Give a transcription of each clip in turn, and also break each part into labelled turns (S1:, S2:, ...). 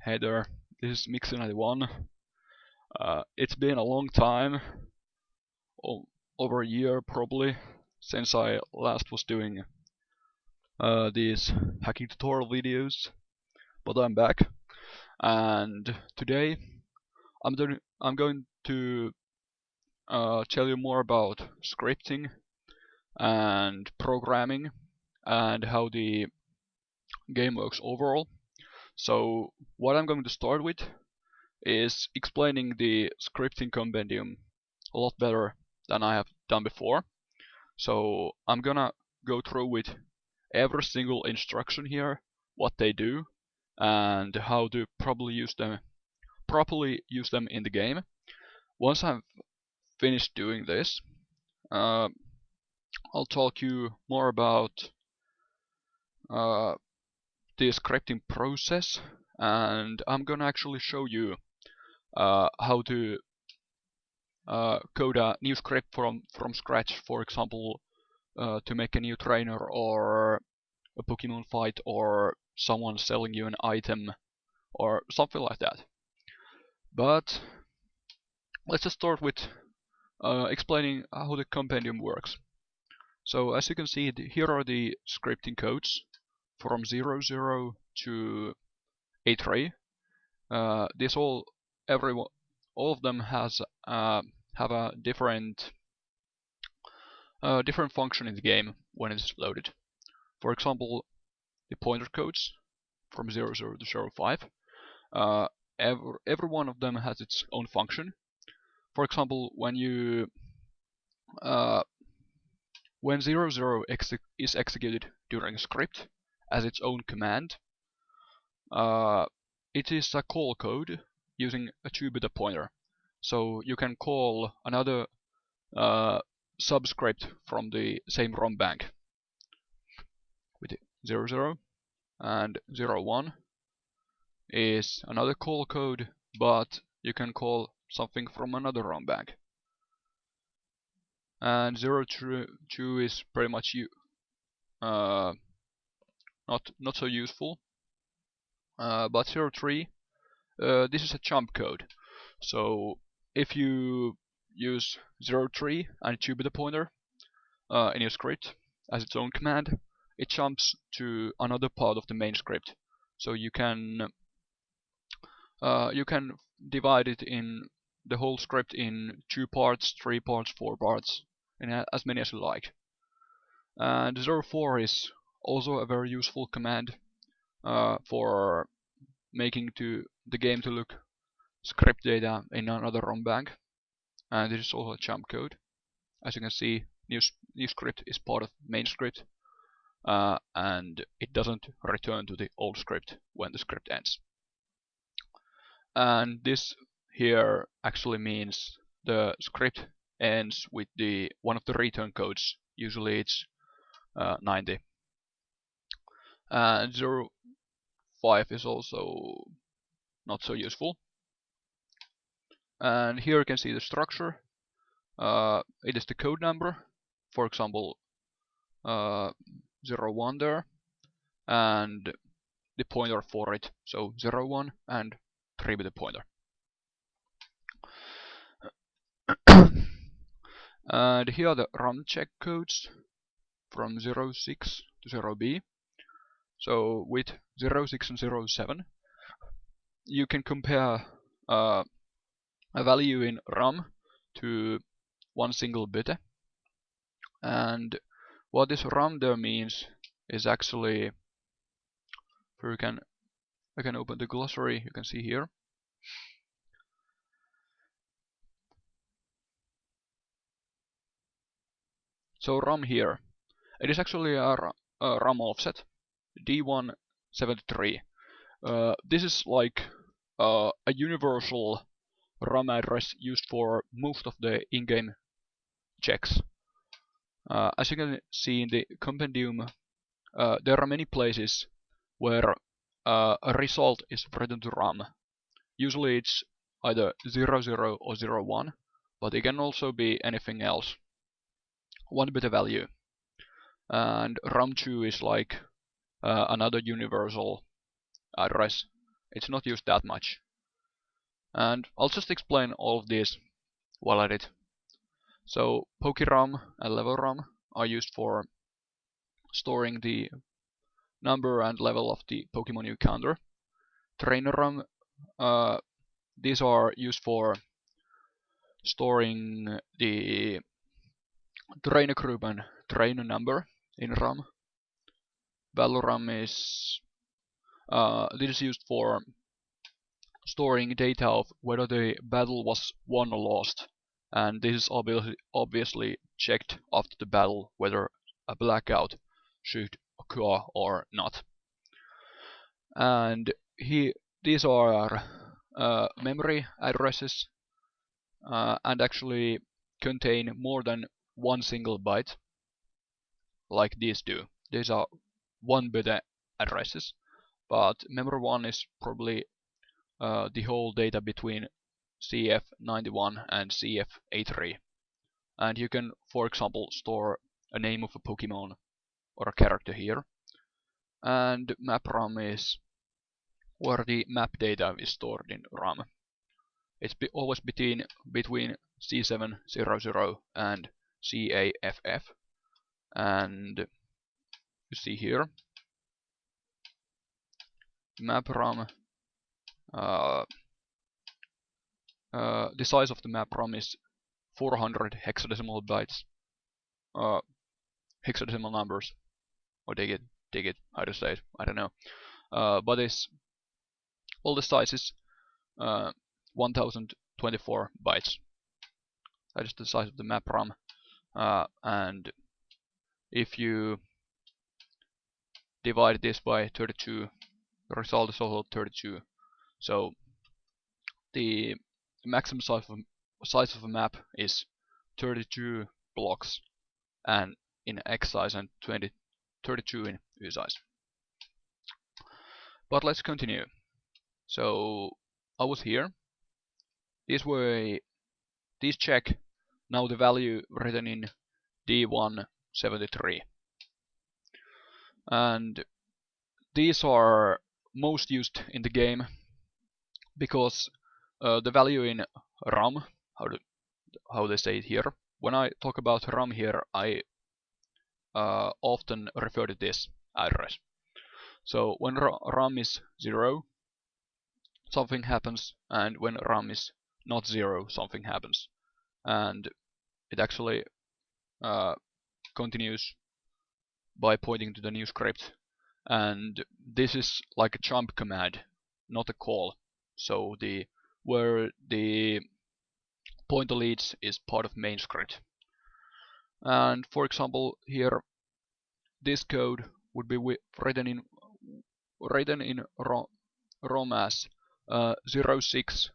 S1: Hey there, this is Mixer91. It's been a long time, over a year probably, since I last was doing these hacking tutorial videos, but I'm back, and today I'm going to tell you more about scripting and programming and how the game works overall. So what I'm going to start with is explaining the scripting compendium a lot better than I have done before. So I'm gonna go through with every single instruction here, what they do, and how to properly use them in the game. Once I've finished doing this, uh, I'll talk you more about uh, the scripting process, and I'm gonna actually show you how to code a new script from scratch, for example, to make a new trainer or a Pokemon fight or someone selling you an item or something like that. But let's just start with explaining how the compendium works. So as you can see, here are the scripting codes from 00 to A3. These all of them have a different function in the game when it's loaded. For example, the pointer codes from 00 to 05. Every one of them has its own function. For example, when 00 is executed during a script as its own command, it is a call code using a 2-bit pointer. So you can call another subscript from the same ROM bank with 00, and 01 is another call code, but you can call something from another ROM bank. And 02 is pretty much not so useful. But 03, this is a jump code. So if you use 03 and 2-bit pointer in your script as its own command, it jumps to another part of the main script. So you can divide it in the whole script in 2 parts, 3 parts, 4 parts, and as many as you like. And 04 is also a very useful command for making the game to look script data in another ROM bank. And this is also a jump code. As you can see, new script is part of main script, and it doesn't return to the old script when the script ends. And this here actually means the script ends with one of the return codes. Usually it's 90. And 05 is also not so useful. And here you can see the structure. It is the code number, for example 01 there, and the pointer for it, so 01 and 3-bit pointer. And here are the run check codes from 06 to 0B. So with 06 and 07, you can compare a value in RAM to one single bit. And what this RAM there means is actually, I can open the glossary, you can see here. So RAM here, it is actually a RAM offset, D173. This is like a universal RAM address used for most of the in-game checks. As you can see in the compendium, there are many places where a result is written to RAM. Usually it's either 00 or 01, but it can also be anything else. 1-bit value. And RAM2 is like another universal address It's not used that much. And I'll just explain all of these while at it. So PokeRAM and LevelRAM are used for storing the number and level of the Pokemon you encounter. TrainerRAM, these are used for storing the trainer group and trainer number in RAM. ValorRAM is this is used for storing data of whether the battle was won or lost, and this is obviously checked after the battle whether a blackout should occur or not. And these are memory addresses and actually contain more than one single byte, like these do. These are 1-bit addresses, but memory 1 is probably the whole data between CF91 and CF83. And you can, for example, store a name of a Pokemon or a character here. And MapRAM is where the map data is stored in RAM. It's always between C700 and CAFF. And you see here, MapRAM, the size of the MapRAM is 400 hexadecimal bytes, hexadecimal numbers, or dig it, how to say it, I don't know. But all the size is 1024 bytes. That is the size of the MapRAM, and if you divide this by 32, the result is also 32. So the maximum size of a map is 32 blocks, and in X size, and 32 in Y size. But let's continue. So I was here. These check now the value written in D173, and these are most used in the game because the value in RAM, how they say it here. When I talk about RAM here, I often refer to this address. So when RAM is 0, something happens, and when RAM is not 0, something happens. And it actually continues by pointing to the new script. And this is like a jump command, not a call. So where the pointer leads is part of main script. And for example, here this code would be written in ROM as 06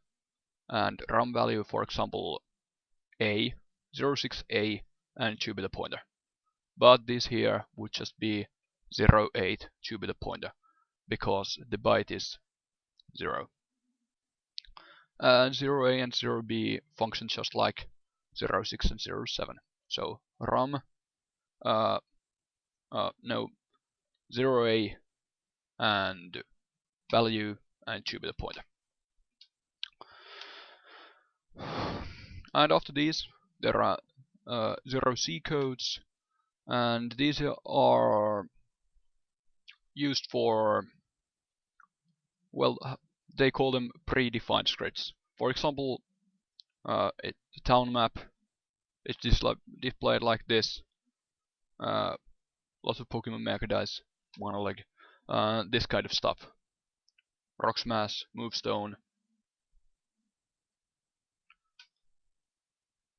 S1: and RAM value, for example, A, 06A, and 2-bit pointer. But this here would just be 08 2-bit pointer because the byte is 0. And 0A and 0B function just like 06 and 07. So RAM, no, 0A and value and 2-bit pointer. And after these, there are 0C codes, and these are used for, well, they call them predefined scripts. For example, the town map is displayed like this. Lots of Pokemon Mega Dice, Monoleg, this kind of stuff. Rock Smash, Move Stone.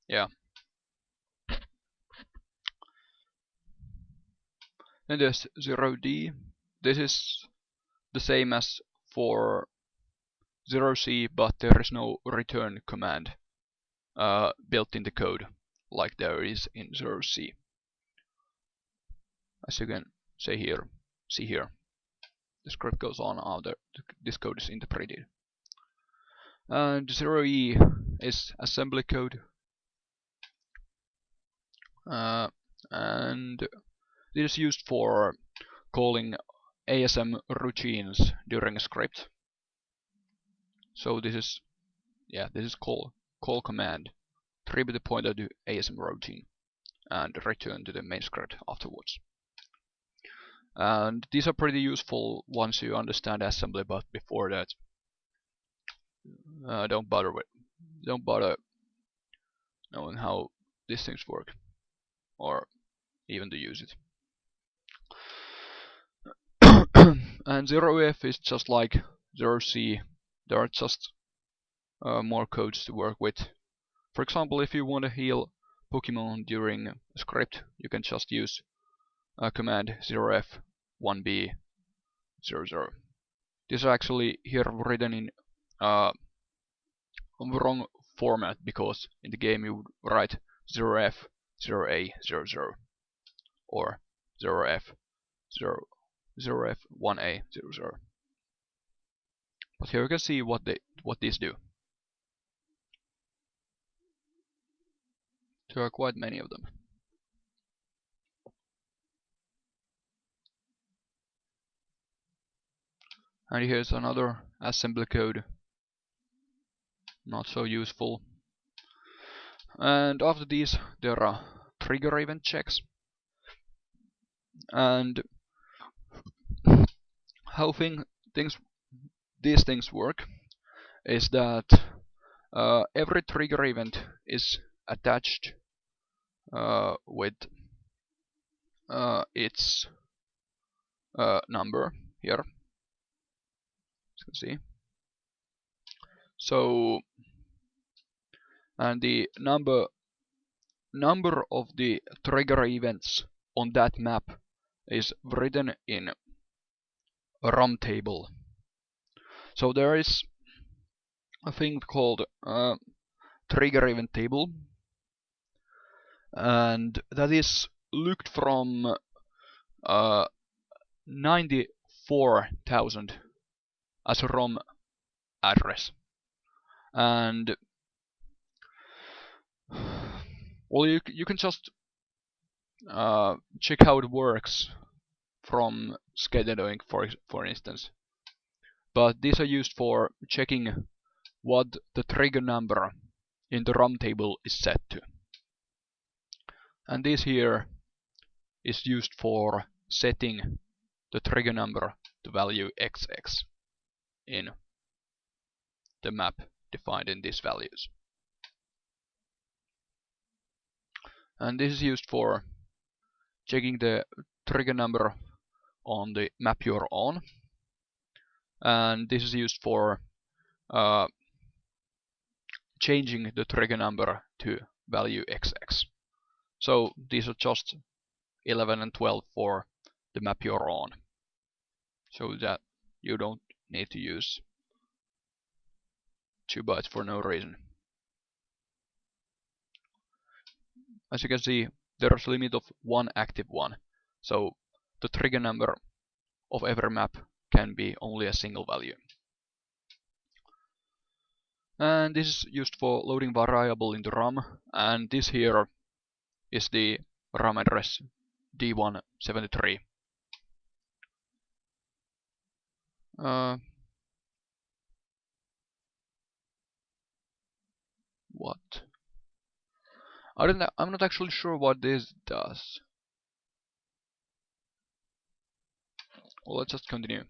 S1: Yeah. Then there's 0D. This is the same as for 0C, but there is no return command built in the code like there is in 0C. As you can see here, the script goes on after this code is interpreted. And 0E is assembly code, and it is used for calling ASM routines during a script. So this is call command 3-bit pointer to ASM routine and return to the main script afterwards. And these are pretty useful once you understand assembly, but before that, don't bother knowing how these things work, or even to use it. And 0f is just like 0c. There are just more codes to work with. For example, if you want to heal Pokemon during a script, you can just use command 0f 1b 00. This is actually here written in wrong format, because in the game you would write 0f 0a 00 or 0f 0f 1a 00. But here you can see what these do. There are quite many of them. And here's another assembly code. Not so useful. And after these, there are trigger event checks. And how these things work is that every trigger event is attached with its number here, as you can see. So, and the number of the trigger events on that map is written in a RAM table. So there is a thing called trigger event table, and that is looked from 94,000 as a ROM address. And well, you can just check how it works from scheduling, for instance. But these are used for checking what the trigger number in the RAM table is set to. And this here is used for setting the trigger number to value XX in the map defined in these values. And this is used for checking the trigger number on the map you're on. And this is used for changing the trigger number to value XX. So these are just 11 and 12 for the map you're on, so that you don't need to use 2 bytes for no reason. As you can see, there is a limit of 1 active one, so the trigger number of every map can be only a single value. And this is used for loading variable into RAM, and this here is the RAM address D173. What? I'm not actually sure what this does. Well, let's just continue.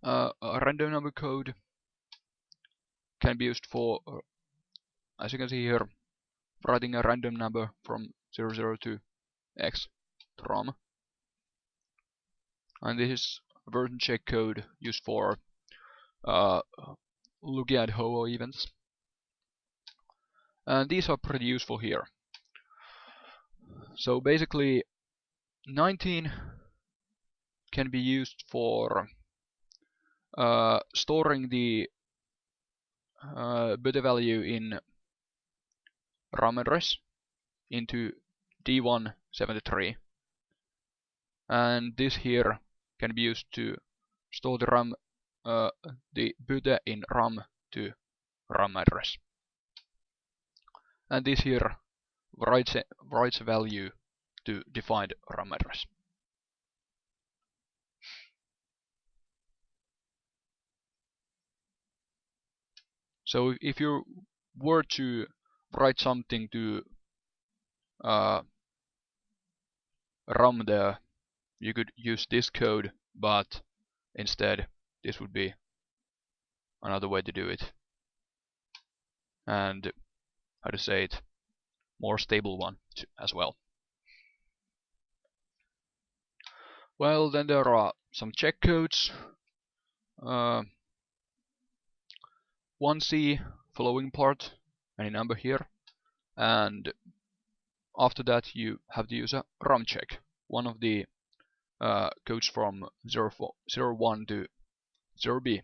S1: A random number code can be used for, as you can see here, writing a random number from 00 to X to ROM. And this is a version check code used for looking at HOO events. And these are pretty useful here. So basically, 19 can be used for storing the beta value in RAM address into D173, and this here can be used to store the beta in RAM to RAM address, and this here writes a value to defined RAM address. So if you were to write something to RAM there, you could use this code, but instead this would be another way to do it. And how to say it, more stable one as well. Well, then there are some check codes. 1C following part, any number here, and after that you have to use a RAM check, one of the codes from 01 to 0B.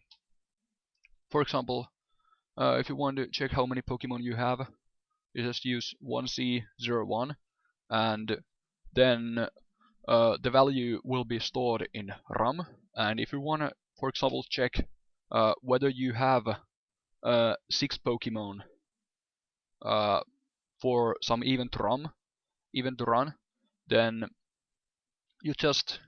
S1: For example, if you want to check how many Pokemon you have, you just use 1C01, and then the value will be stored in RAM. And if you want to, for example, check whether you have 6 Pokemon for some event to run, then you just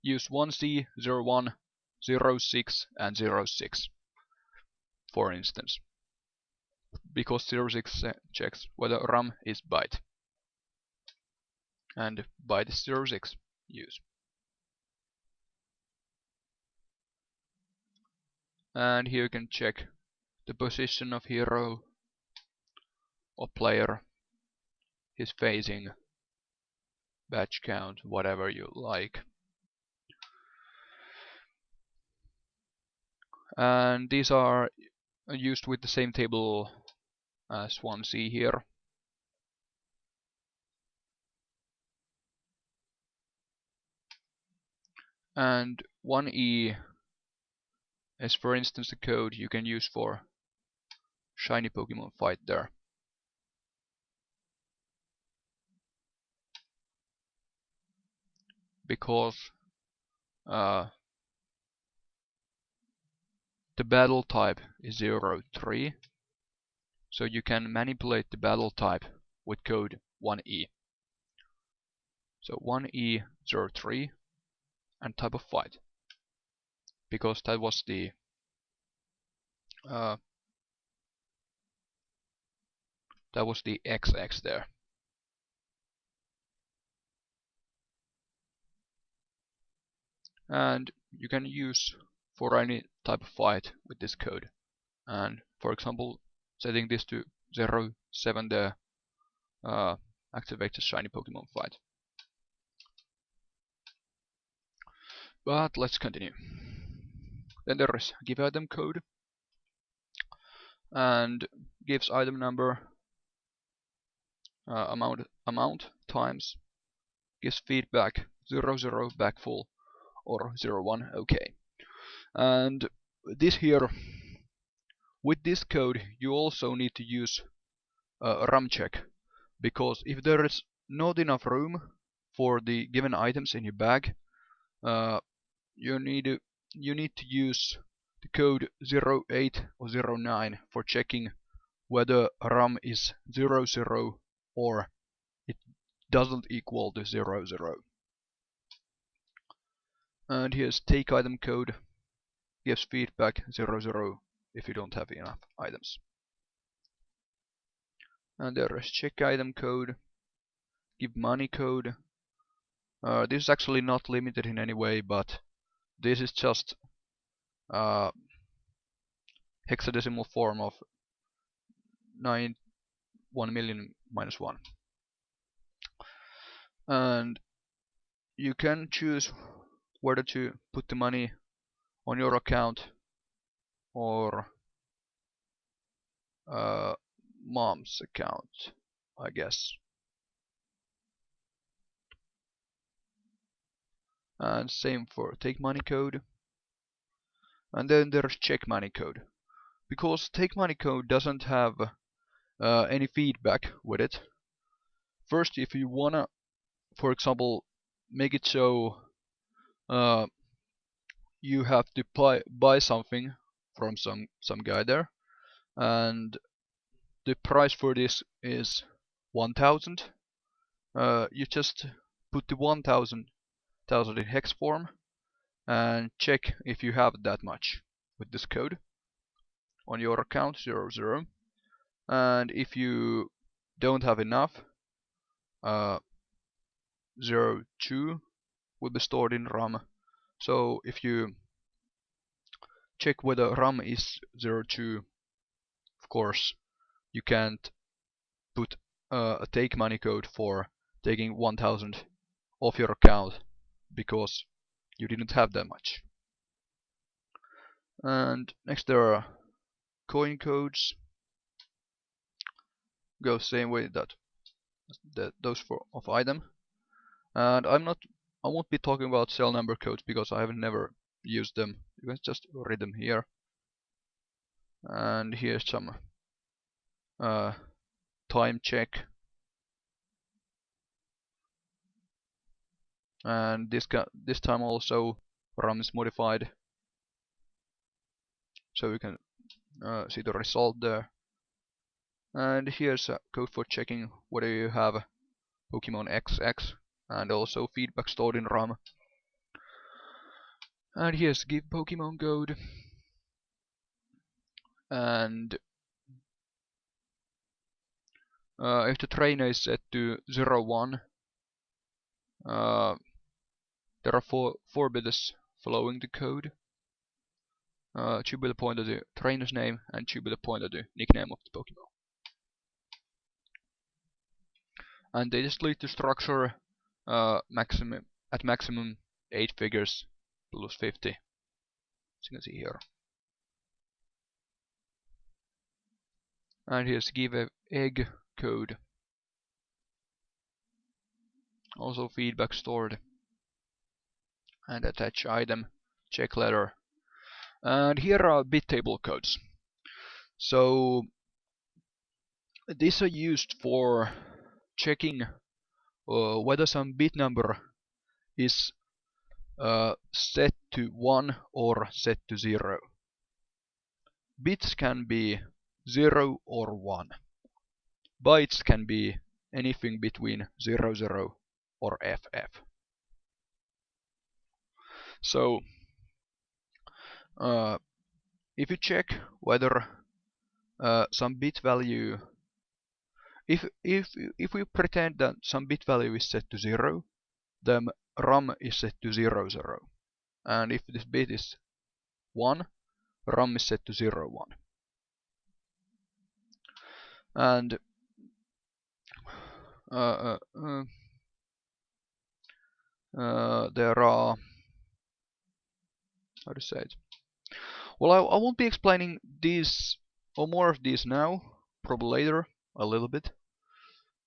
S1: use 1C, 01, 06, and 06, for instance, because 06 checks whether RAM is byte, and byte is 06 use. And here you can check the position of hero or player, his phasing, badge count, whatever you like. And these are used with the same table as 1C here. And 1E is, for instance, the code you can use for shiny Pokemon fight there. Because the battle type is 03, so you can manipulate the battle type with code 1E. So 1E03 and type of fight, because that was the XX there. And you can use for any type of fight with this code. And for example, setting this to 07 there activates a shiny Pokemon fight. But let's continue. Then there is give item code, and gives item number, amount times, gives feedback 00 back full or 01 OK. And this here, with this code you also need to use a RAM check, because if there is not enough room for the given items in your bag, you need to use the code 08 or 09 for checking whether RAM is 00 or it doesn't equal to 00. And here's take item code, gives feedback 00 if you don't have enough items. And there is check item code, give money code. This is actually not limited in any way, but this is just hexadecimal form of 1,000,000 minus 1. And you can choose whether to put the money on your account or mom's account, I guess. And same for take money code. And then there's check money code, because take money code doesn't have any feedback with it. First, if you wanna, for example, make it so you have to buy something from some guy there, and the price for this is 1,000. You just put the 1,000 in hex form and check if you have that much with this code. on your account 00, and if you don't have enough, 02 will be stored in RAM. So if you check whether RAM is 02, of course you can't put a take money code for taking 1000 off your account because you didn't have that much. And next there are coin codes. Go same way that those for of item. And I won't be talking about cell number codes because I have never used them. You can just read them here. And here's some time check. And this time also RAM is modified, so you can see the result there. And here's a code for checking whether you have Pokemon XX, and also feedback stored in RAM. And here's give Pokemon code. And if the trainer is set to 01, there are four bits following the code. 2 bit pointer to trainer's name and 2 bit pointer to nickname of the Pokemon. And they just lead to structure at maximum 8 figures plus 50, as you can see here. And here's give a egg code. Also feedback stored. And attach item, check letter. And here are bit table codes. So these are used for checking whether some bit number is set to 1 or set to 0. Bits can be 0 or 1. Bytes can be anything between 00 or FF. So if you check whether some bit value, if we pretend that some bit value is set to 0, then RAM is set to 00. And if this bit is 1, RAM is set to 01. And there are, how to say it? Well, I won't be explaining these or more of these now, probably later a little bit.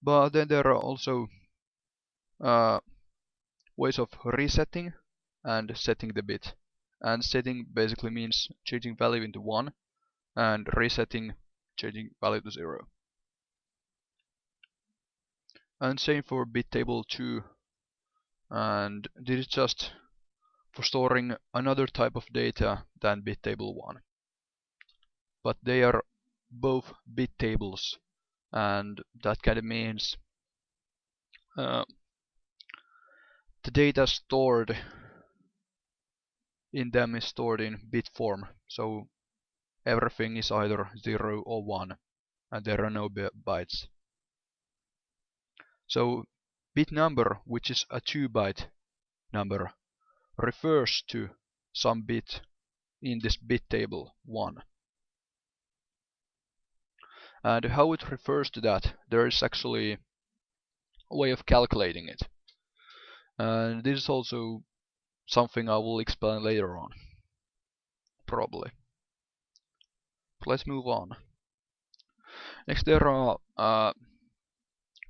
S1: But then there are also ways of resetting and setting the bit. And setting basically means changing value into 1, and resetting, changing value to 0. And same for bit table 2. And this is just for storing another type of data than bit table 1. But they are both bit tables, and that kind of means the data stored in them is stored in bit form. So everything is either 0 or 1, and there are no bytes. So bit number, which is a 2-byte number, refers to some bit in this bit table 1. And how it refers to that, there is actually a way of calculating it. And this is also something I will explain later on, probably. But let's move on. Next, there are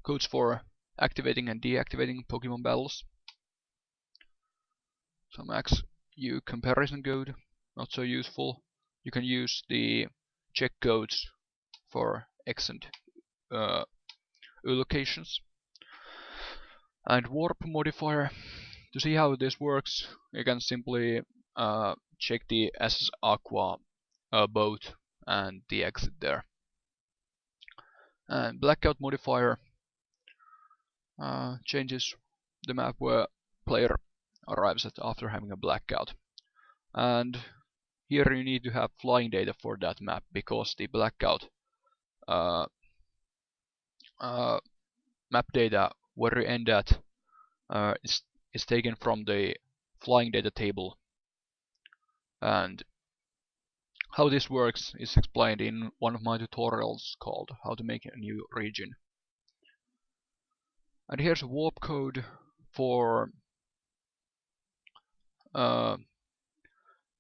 S1: codes for activating and deactivating Pokemon battles. So Max U comparison code, not so useful. You can use the check codes for X and U locations. And warp modifier. To see how this works, you can simply check the SS Aqua boat and the exit there. And blackout modifier changes the map where player arrives at after having a blackout. And here you need to have flying data for that map, because the blackout map data where you end at is taken from the flying data table. And how this works is explained in one of my tutorials called How to Make a New Region. And here's a warp code for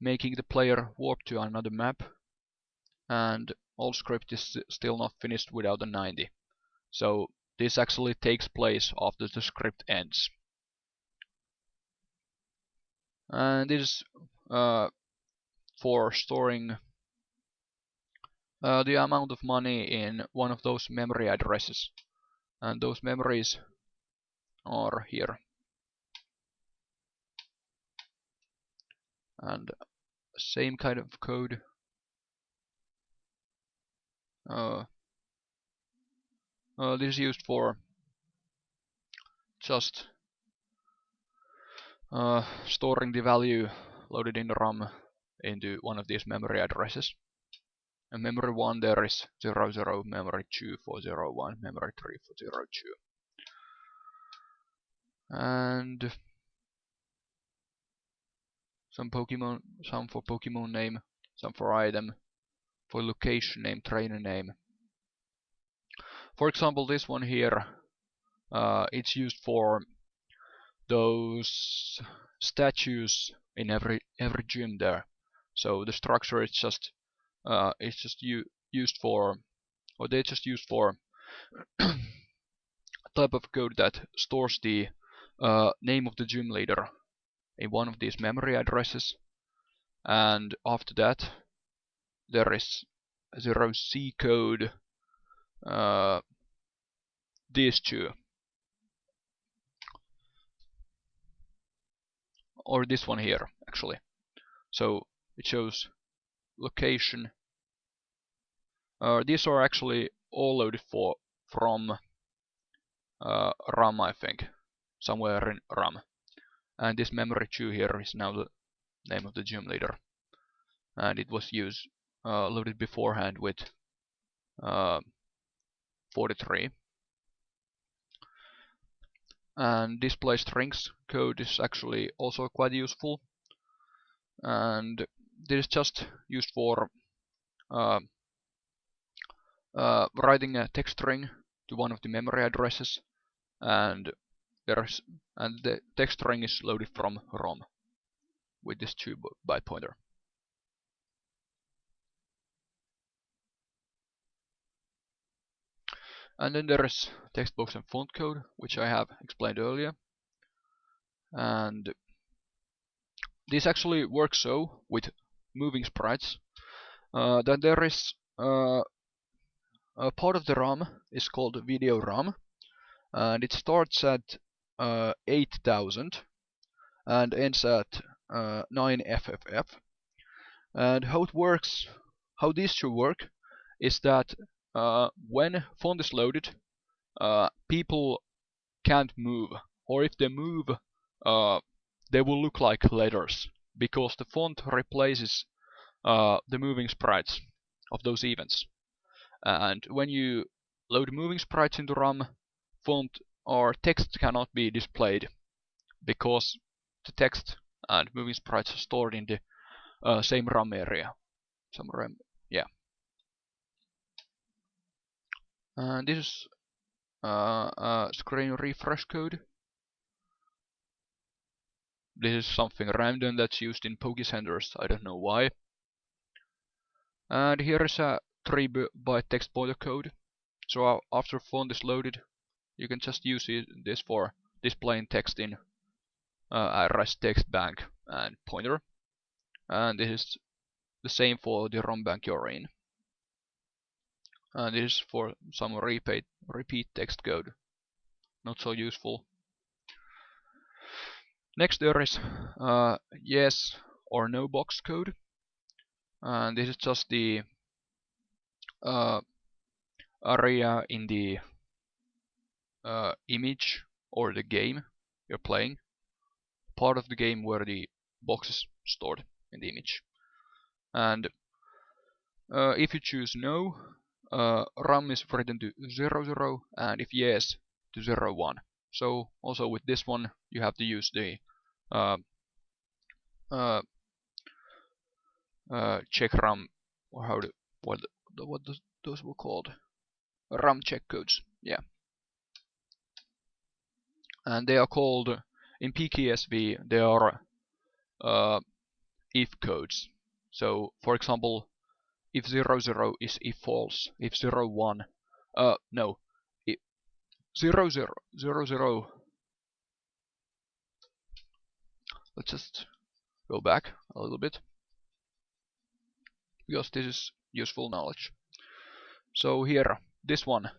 S1: making the player warp to another map, and all script is still not finished without a 90. So this actually takes place after the script ends. And this is for storing the amount of money in one of those memory addresses, and those memories are here. And same kind of code this is used for just storing the value loaded in the RAM into one of these memory addresses. And memory 1 there is 00, memory 2 for 01, memory 3 for 02. And some for Pokemon name, some for item, for location name, trainer name. For example, this one here, it's used for those statues in every gym there. So the structure is just used for, or they just used for type of code that stores the name of the gym leader in one of these memory addresses, and after that there is 0C code these two, or this one here actually. So it shows location. These are actually all loaded from RAM, I think, somewhere in RAM. And this memory 2 here is now the name of the gym leader, and it was loaded beforehand with 43. And display strings code is actually also quite useful, and this is just used for writing a text string to one of the memory addresses, and the text string is loaded from ROM with this 2-byte pointer. And then there is text box and font code, which I have explained earlier. And this actually works so with moving sprites that there is a part of the RAM is called video RAM, and it starts at 8000 and ends at 9FFF. And how this should work is that when font is loaded, people can't move, or if they move, they will look like letters, because the font replaces the moving sprites of those events. And when you load moving sprites into RAM, font or text cannot be displayed, because the text and moving sprites are stored in the same RAM area. Yeah. And this is screen refresh code. This is something random that's used in Poke Centers, I don't know why. And here is a 3-byte text pointer code. So after font is loaded, you can just use this for displaying text in RS text bank and pointer. And this is the same for the ROM bank you're in. And this is for some repeat text code. Not so useful. Next there is yes or no box code. And this is just the area in the image or the game you're playing, part of the game where the box is stored in the image. And if you choose no, RAM is written to 0, 0, and if yes, to 0, 1. So also with this one, you have to use the uh, uh, check RAM, or what those were called, RAM check codes. Yeah, and they are called in PKSV. They are if codes. So for example, if 0, 0 is if false, if 0, 1, no, if 0, 0, 0, 0. Let's just go back a little bit, because this is useful knowledge. So here, this one,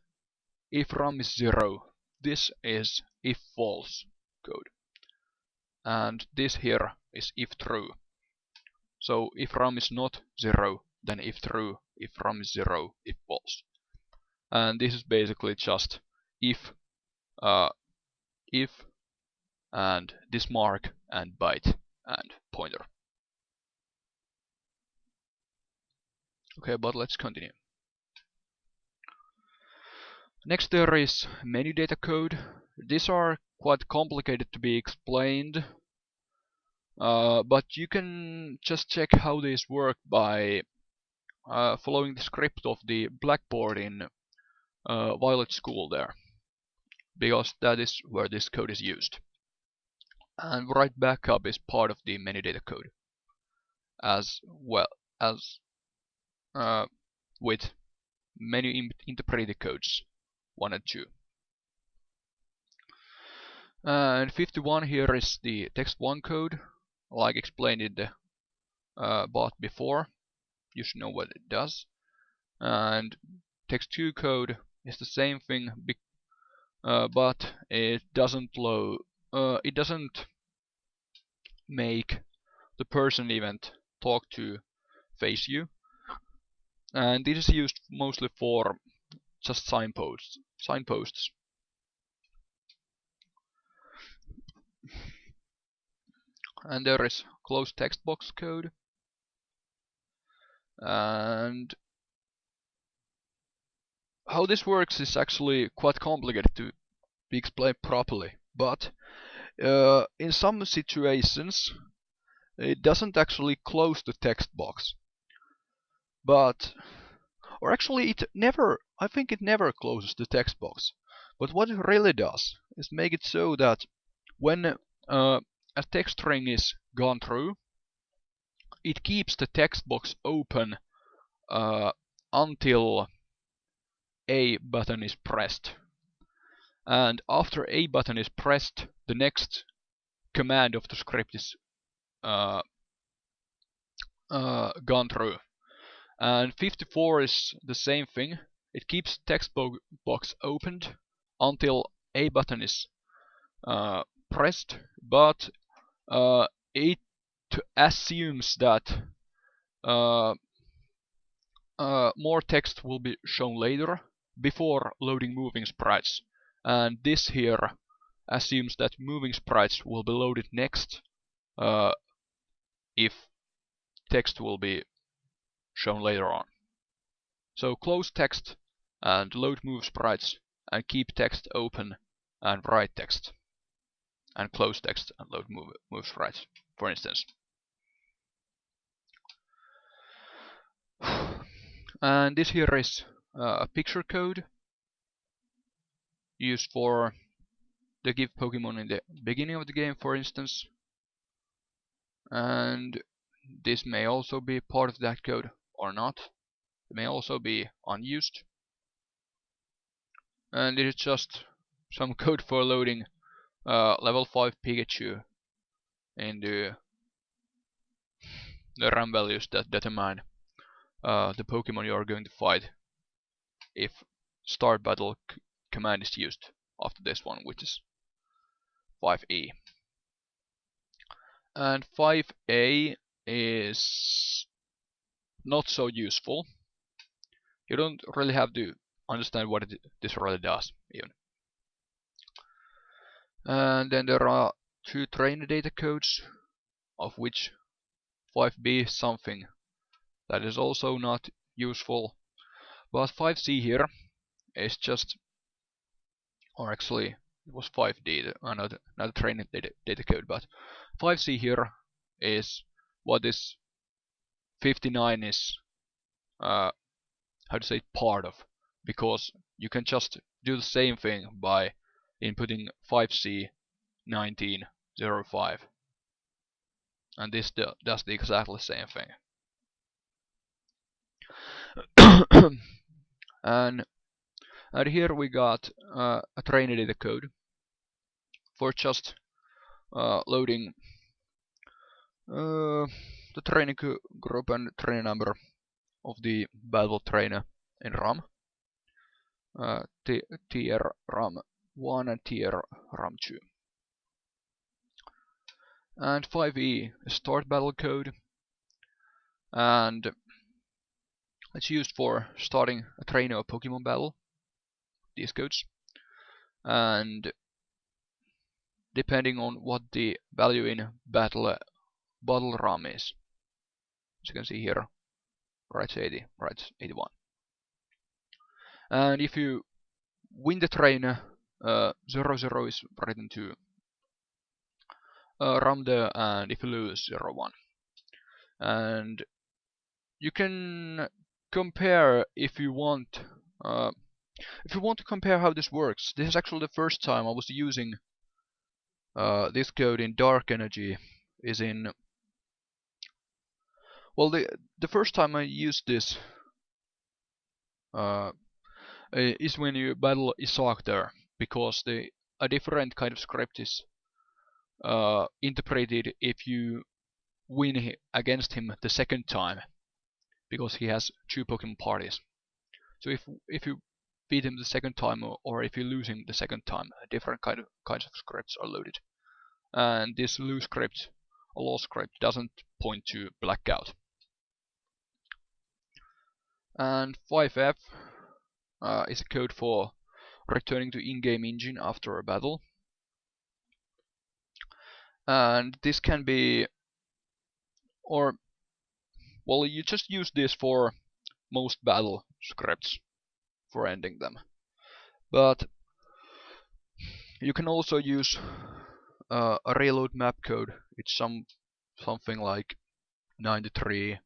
S1: if RAM is 0, this is if false code. And this here is if true. So if RAM is not 0, then if true, if RAM is 0, if false. And this is basically just if, if, and this mark, and byte, and pointer. Okay, but let's continue. Next there is menu data code. These are quite complicated to be explained, but you can just check how these work by following the script of the Blackboard in Violet School there, because that is where this code is used. And write backup is part of the menu data code, as well as with menu interpreter codes 1 and 2. And 51 here is the text1 code, like explained in the bot before. You should know what it does. And text2 code is the same thing, but it doesn't make the person event talk to face you, and this is used mostly for just signposts. And there is closed text box code, and how this works is actually quite complicated to be explained properly, but in some situations it doesn't actually close the text box, but or actually I think it never closes the text box. But what it really does is make it so that when a text string is gone through, it keeps the text box open until A button is pressed. And after A button is pressed, the next command of the script is gone through. And 54 is the same thing. It keeps text box opened until A button is pressed, but it assumes that more text will be shown later before loading moving sprites. And this here assumes that moving sprites will be loaded next if text will be shown later on. So close text and load move sprites, and keep text open and write text, and close text and load move sprites, for instance. And this here is a picture code used for the give Pokemon in the beginning of the game, for instance. And this may also be part of that code or not. It may also be unused. And it is just some code for loading level 5 Pikachu into the RAM values that determine the Pokemon you are going to fight if start battle command is used after this one, which is 5E. And 5A is not so useful. You don't really have to understand what this really does, even. And then there are 2 trainer data codes, of which 5B is something That is also not useful. But 5C here is just, or actually it was 5D, not training data code, but 5C here is what this 59 is, how to say, part of, because you can just do the same thing by inputting 5C 1905, and this does the exactly same thing. and here we got a trainer data code for just loading the training group and trainer number of the battle trainer in RAM. Tier RAM 1 and tier RAM 2. And 5E is start battle code, and it's used for starting a trainer or Pokemon battle, these codes. And depending on what the value in battle RAM is, as you can see here, right 80, right 81. And if you win the trainer, 00 is written to RAM there, and if you lose, 01. And you can compare if you want to compare how this works. This is actually the first time I was using this code in Dark Energy. Is in, well, the first time I used this is when you battle Isaac there, because a different kind of script is interpreted if you win against him the second time, because he has 2 Pokemon parties. So if you beat him the second time, or if you lose him the second time, different kinds of scripts are loaded. And this lose script, a loss script, doesn't point to blackout. And 5F is a code for returning to in-game engine after a battle. And this can be, or, well, you just use this for most battle scripts for ending them. But you can also use a reload map code. It's something like 93.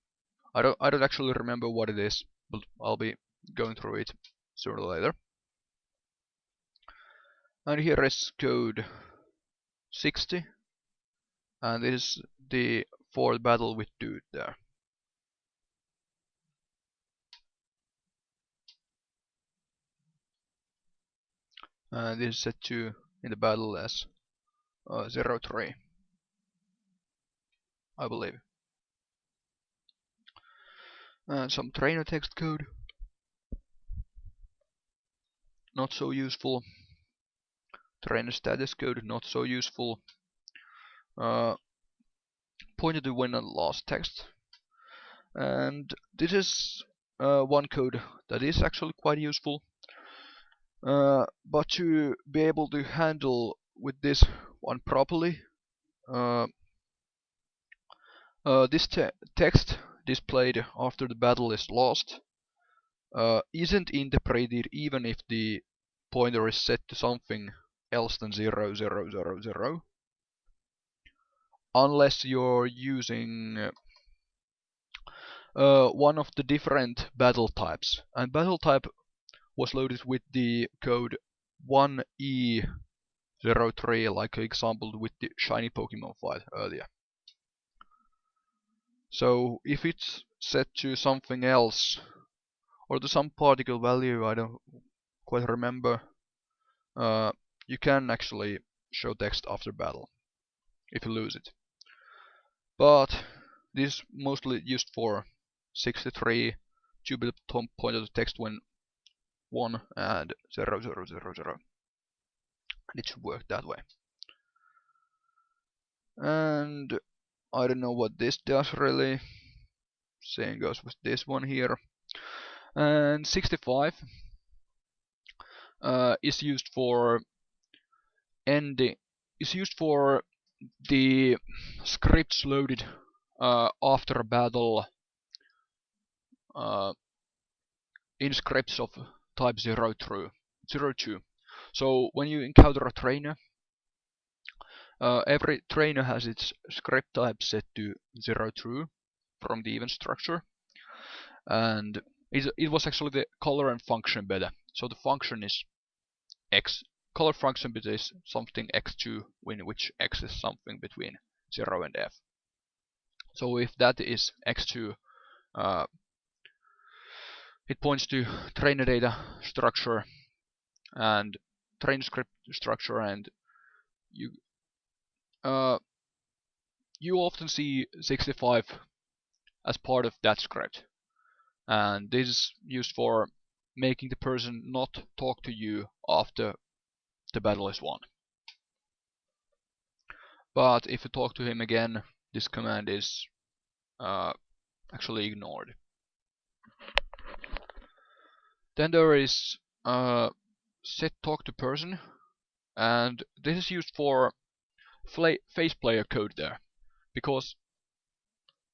S1: I don't actually remember what it is, but I'll be going through it sooner or later. And here is code 60, and this is the fourth battle with Dude there. And this is set to in the battle as 03, I believe. And some trainer text code, not so useful. Trainer status code, not so useful. Pointed to win and loss text. And this is one code that is actually quite useful. But to be able to handle with this one properly, this text displayed after the battle is lost isn't interpreted even if the pointer is set to something else than 0000, unless you're using one of the different battle types. And battle type was loaded with the code 1E03, like example with the shiny Pokemon fight earlier. So if it's set to something else, or to some particle value, I don't quite remember, you can actually show text after battle if you lose it. But this is mostly used for 63 to be the point of the text when 1 and 0000. And it should work that way. And I don't know what this does really. Same goes with this one here. And 65 is used for the scripts loaded after a battle in scripts of type 02. So when you encounter a trainer, every trainer has its script type set to 02 from the event structure, and it was actually the color and function beta. So the function is x, color function beta is something x2, in which x is something between 0 and f. So if that is x2, it points to trainer data structure and train script structure, and you you often see 65 as part of that script, and this is used for making the person not talk to you after the battle is won. But if you talk to him again, this command is actually ignored. Then there is set talk to person, and this is used for face player code there, because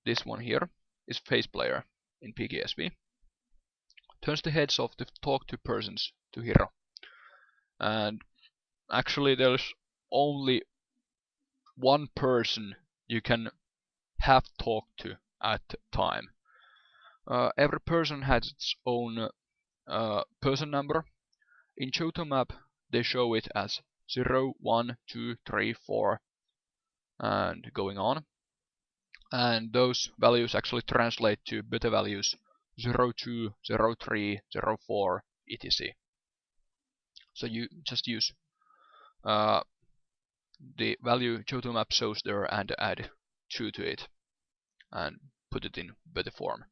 S1: this one here is face player in PKSP. Turns the heads of the talk to persons to hero, and actually there's only one person you can have talked to at a time. Every person has its own person number. In Johto map they show it as 0, 1, 2, 3, 4 and going on, and those values actually translate to beta values 02, 03, 04, etc. So you just use the value Johto map shows there and add 2 to it and put it in beta form.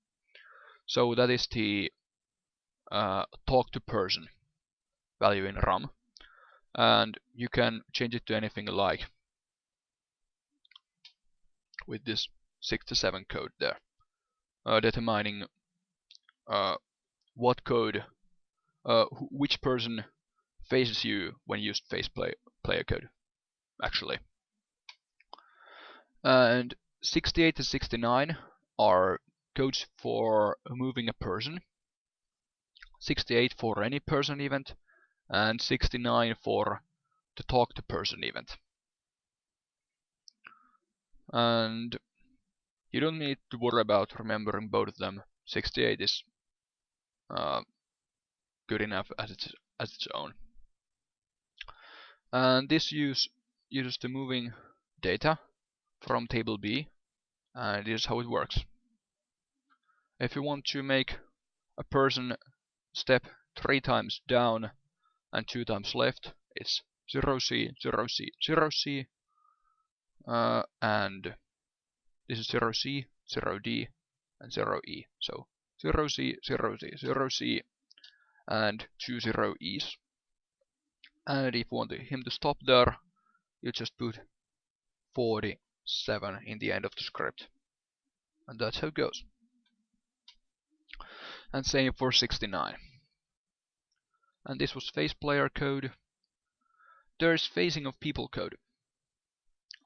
S1: So that is the talk to person value in RAM, and you can change it to anything you like with this 67 code there, determining what code, which person faces you when used player code actually. And 68 and 69 are codes for moving a person, 68 for any person event, and 69 for the talk to person event. And you don't need to worry about remembering both of them. 68 is good enough as its own. And this uses the moving data from table B, and this is how it works. If you want to make a person step 3 times down and 2 times left, it's 0C, 0C, 0C, and this is 0C, 0D, and 0E. So 0C, 0C, 0C, and 2 0Es. And if you want him to stop there, you just put 47 in the end of the script. And that's how it goes. And same for 69. And this was face player code. There's facing of people code.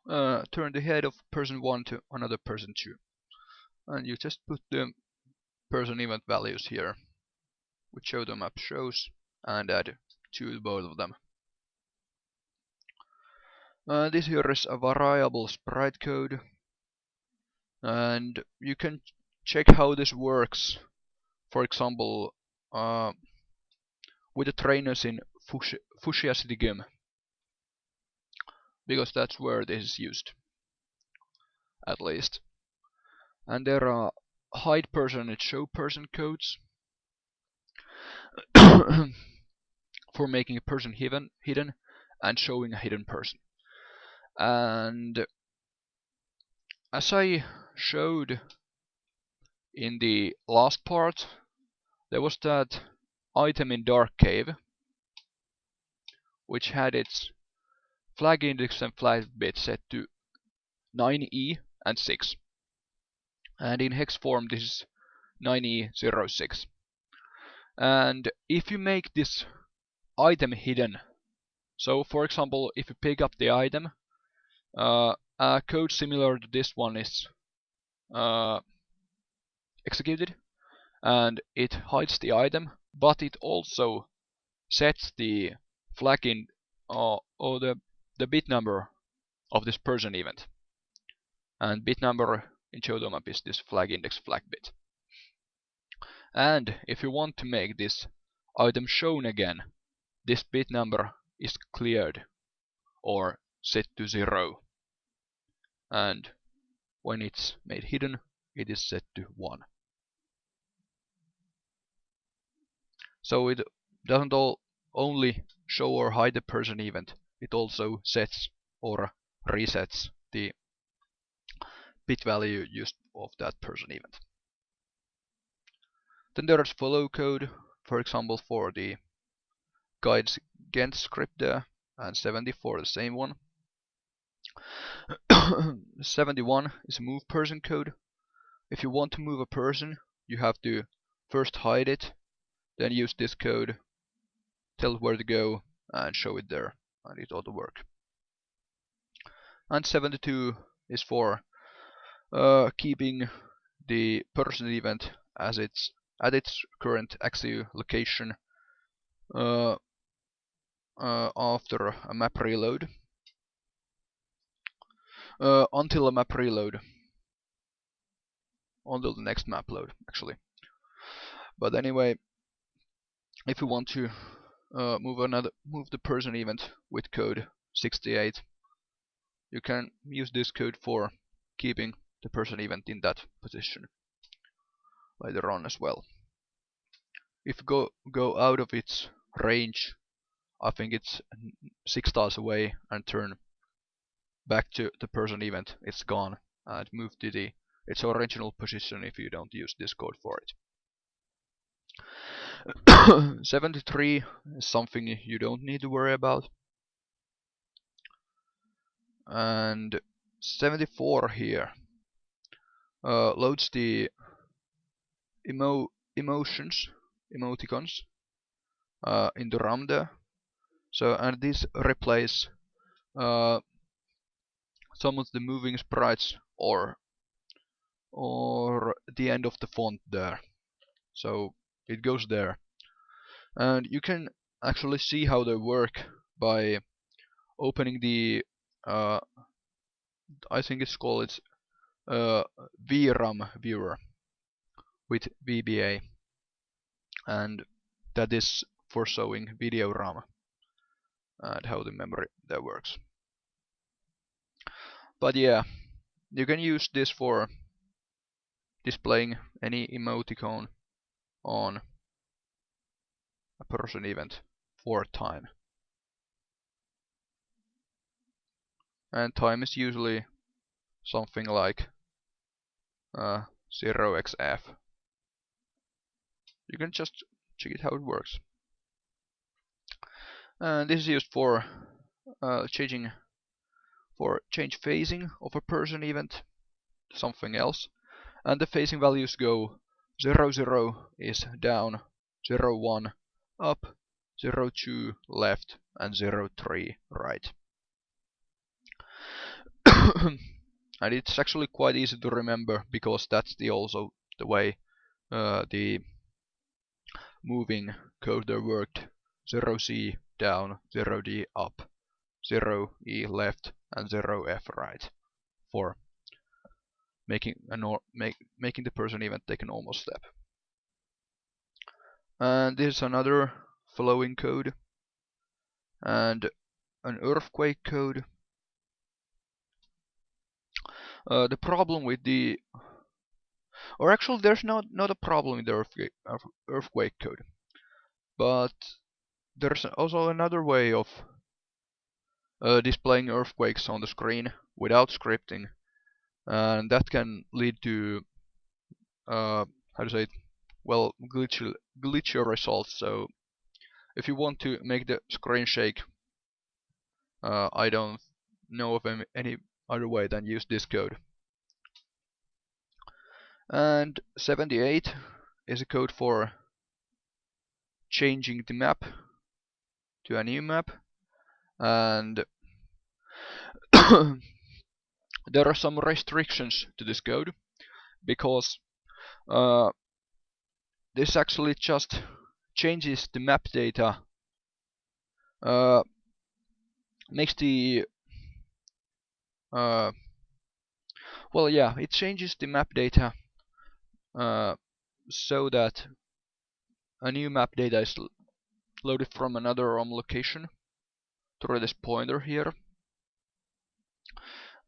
S1: Turn the head of person 1 to another person 2. And you just put the person event values here, which Johto map shows, and add 2 to both of them. This here is a variable sprite code, and you can check how this works, for example, with the trainers in Fuchsia City Game, because that's where this is used, at least. And there are hide person and show person codes for making a person hidden and showing a hidden person. And as I showed in the last part, there was that item in Dark Cave, which had its flag index and flag bit set to 9E and 6. And in hex form this is 9E06. And if you make this item hidden, so for example, if you pick up the item, a code similar to this one is executed, and it hides the item, but it also sets the flag in or the bit number of this person event. And bit number in Chodomap is this flag index flag bit. And if you want to make this item shown again, this bit number is cleared or set to 0. And when it's made hidden, it is set to 1. So it doesn't only show or hide the person event, it also sets or resets the bit value used of that person event. Then there's follow code, for example for the guides Gent script there, and 70 for the same one. 71 is move person code. If you want to move a person, you have to first hide it, then use this code, tell it where to go, and show it there, and it ought to work. And 72 is for keeping the person event as it's at its current axio location after a map reload, until a map reload, until the next map load actually. But anyway, if you want to move the person event with code 68, you can use this code for keeping the person event in that position later on as well. If you go out of its range, I think it's 6 tiles away, and turn back to the person event, it's gone, and move to its original position if you don't use this code for it. 73 is something you don't need to worry about. And 74 here loads the emoticons into RAM there. So, and this replace some of the moving sprites or the end of the font there. So it goes there, and you can actually see how they work by opening the I think it's called VRAM viewer with VBA, and that is for showing video RAM and how the memory that works. But yeah, you can use this for displaying any emoticon on a person event for time. And time is usually something like 0xf. You can just check it how it works. And this is used for change phasing of a person event to something else. And the phasing values go 0, 0 is down, 0, 1 up, 0, 2 left, and 0, 3 right. And it's actually quite easy to remember, because that's also the way the moving code there worked. 0C down, 0D up, 0E left, and 0F right, for making the person event take a normal step. And this is another following code, and an earthquake code. The problem with the, or actually there's not a problem with the earthquake code, but there's also another way of displaying earthquakes on the screen without scripting, and that can lead to how to say it, well, glitchy results. So if you want to make the screen shake, I don't know of any other way than use this code. And 78 is a code for changing the map to a new map, and there are some restrictions to this code, because this actually just changes the map data, makes the well, yeah, it changes the map data so that a new map data is loaded from another ROM location through this pointer here.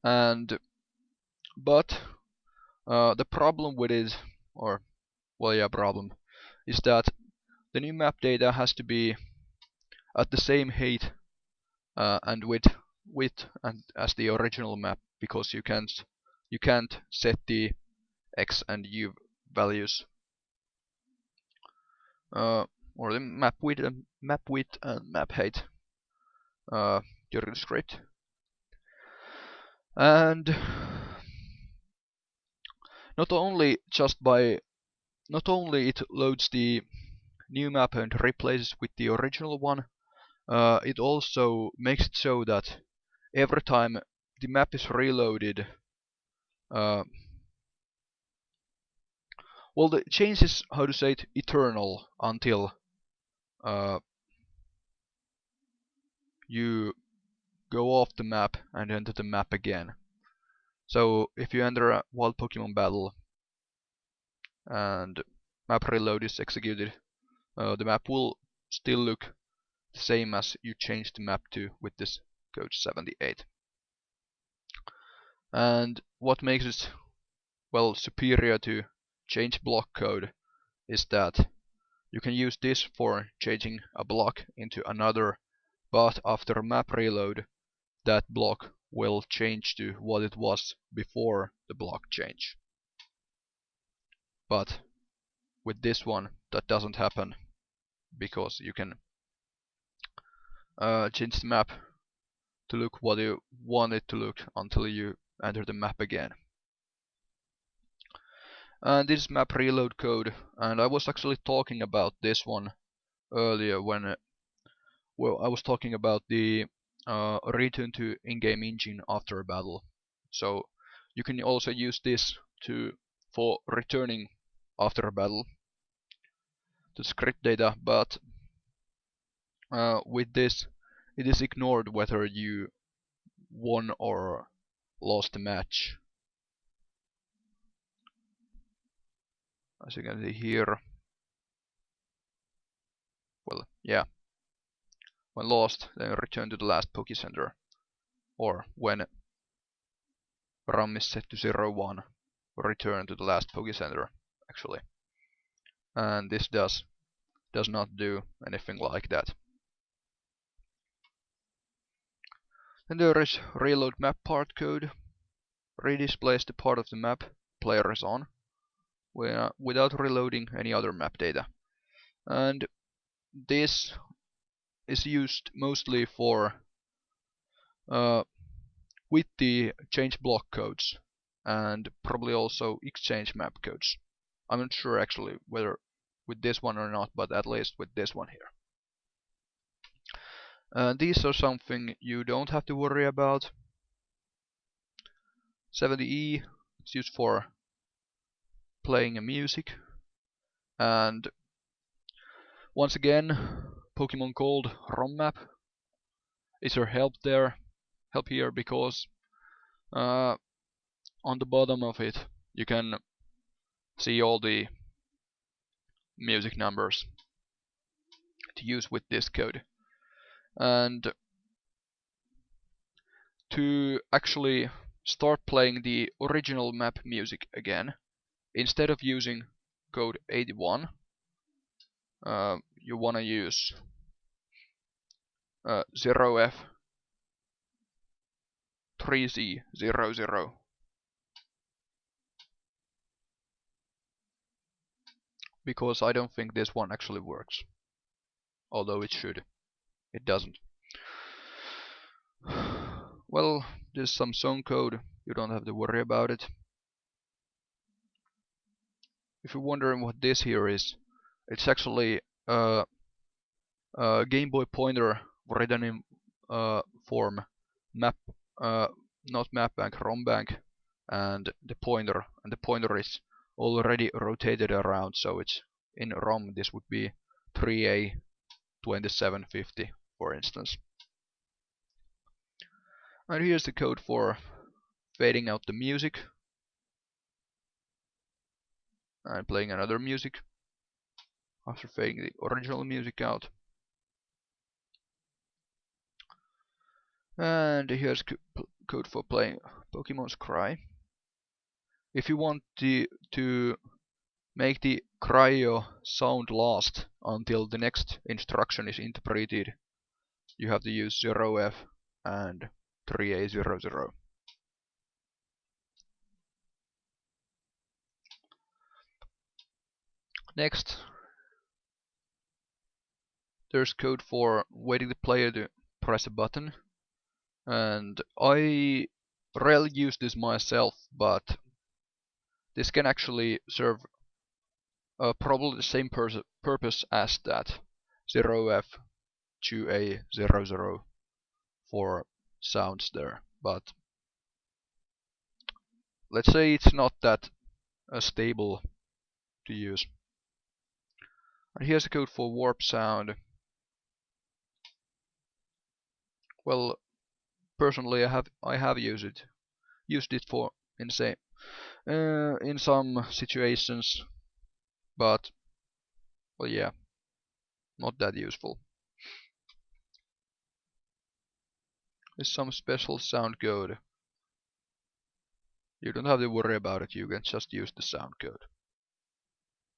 S1: And but the problem with it, or well, yeah, problem, is that the new map data has to be at the same height and width and as the original map, because you can't set the x and y values or the map width and map height during the script. And not only it loads the new map and replaces with the original one, it also makes it so that every time the map is reloaded, well, the change is, how to say it, eternal until you go off the map and enter the map again. So if you enter a wild Pokemon battle and map reload is executed, the map will still look the same as you changed the map to with this code 78. And what makes it, well, superior to change block code is that you can use this for changing a block into another, but after a map reload, that block will change to what it was before the block change. But with this one, that doesn't happen, because you can change the map to look what you want it to look until you enter the map again. And this is map reload code, and I was actually talking about this one earlier when well, I was talking about the return to in-game engine after a battle. So you can also use this for returning after a battle to script data, but with this it is ignored whether you won or lost the match. As you can see here, well, yeah, when lost, then return to the last Poke Center, or when RAM is set to 0, 1, return to the last Poke Center, actually. And this does not do anything like that. Then there is reload map part code, redisplays the part of the map player is on, without reloading any other map data. And this is used mostly for with the change block codes and probably also exchange map codes. I'm not sure actually whether with this one or not, but at least with this one here. These are something you don't have to worry about. 70E is used for playing music, and once again, Pokemon Gold ROM map is your help here, because on the bottom of it you can see all the music numbers to use with this code. And to actually start playing the original map music again, instead of using code 81, you wanna use 0F3Z00, because I don't think this one actually works, although it should. It doesn't. Well, there's some song code, you don't have to worry about it. If you're wondering what this here is, it's actually a Game Boy pointer written in form map, not map bank, ROM bank, and the pointer is already rotated around, so it's in ROM this would be 3A2750, for instance. And here's the code for fading out the music and playing another music after fading the original music out. And here's code for playing Pokemon's Cry. If you want to make the cryo sound last until the next instruction is interpreted, you have to use 0F and 3A00. Next, there's code for waiting the player to press a button, and I rarely use this myself, but this can actually serve probably the same purpose as that 0F 2A00 for sounds there, but let's say it's not that stable to use. And here's the code for warp sound. Well, personally I have used it for in some situations, but well, yeah, not that useful. There's some special sound code. You don't have to worry about it, you can just use the sound code.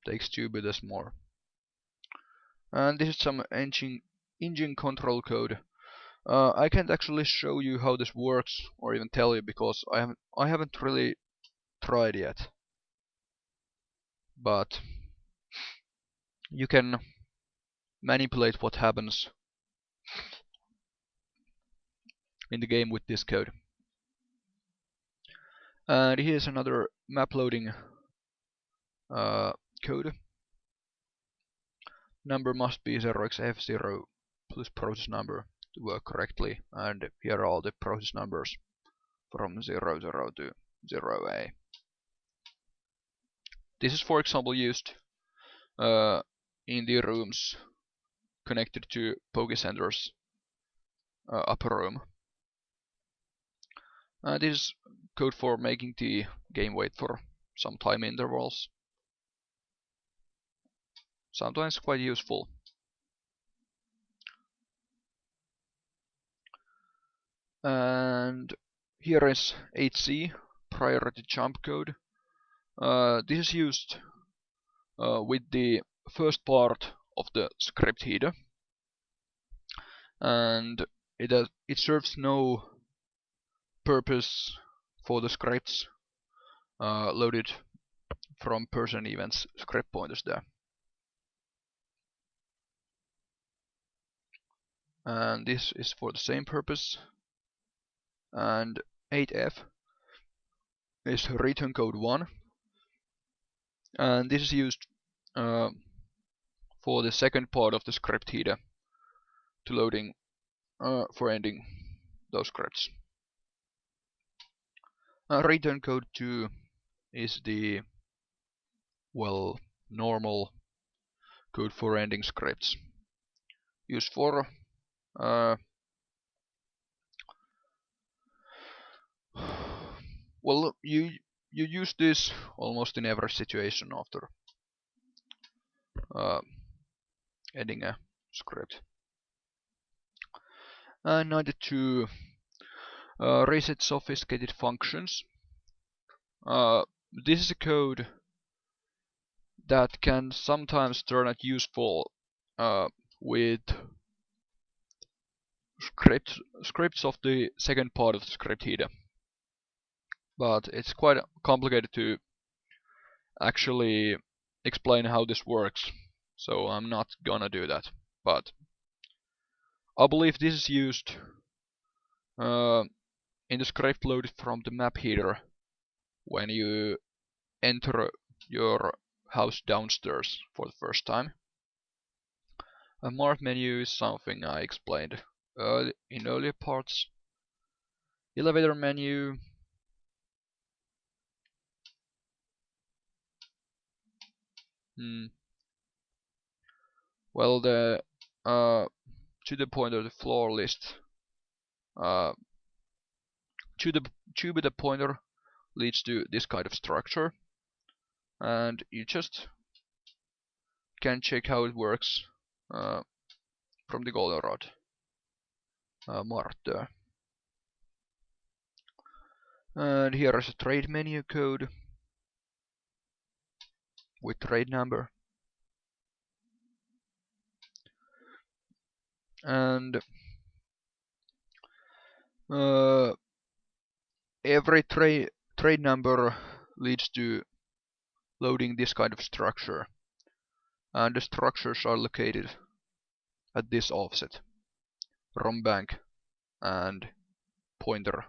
S1: Takes 2 bits more. And this is some engine control code. I can't actually show you how this works or even tell you because I haven't really tried yet. But you can manipulate what happens in the game with this code. And here's another map loading code. Number must be 0xF0 plus process number to work correctly, and here are all the process numbers from 00 to 0A. This is for example used in the rooms connected to Pokecenter's upper room. And this is code for making the game wait for some time intervals. Sometimes quite useful. And here is 8C priority jump code. This is used with the first part of the script header, and it serves no purpose for the scripts loaded from person events script pointers there. And this is for the same purpose. And 8F is return code 1, and this is used for the second part of the script header to loading for ending those scripts. Return code 2 is the, well, normal code for ending scripts, used for well, you use this almost in every situation after ending a script. And 92 reset sophisticated functions. This is a code that can sometimes turn out useful with scripts of the second part of the script header, but it's quite complicated to actually explain how this works, so I'm not gonna do that. But I believe this is used in the script loaded from the map header when you enter your house downstairs for the first time. A mark menu is something I explained in earlier parts. Elevator menu. Well, the to the pointer, the floor list, to the pointer leads to this kind of structure, and you just can check how it works from the goldenrod mark. And here is a trade menu code with trade number, and every trade number leads to loading this kind of structure, and the structures are located at this offset: ROM bank and pointer.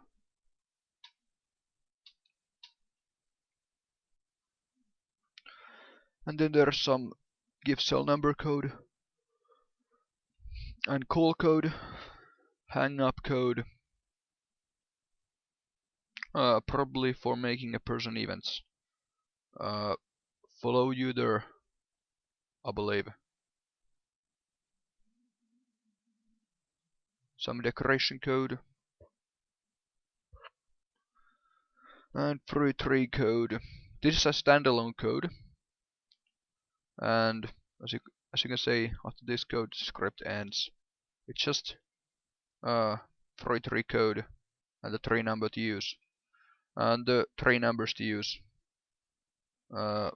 S1: And then there's some give cell number code and call code, hang up code, probably for making a person events. Follow user, I believe. Some decoration code and fruit tree code. This is a standalone code, and as you can see, after this code script ends, it's just fruit tree code and the tree number to use, and the tree numbers to use are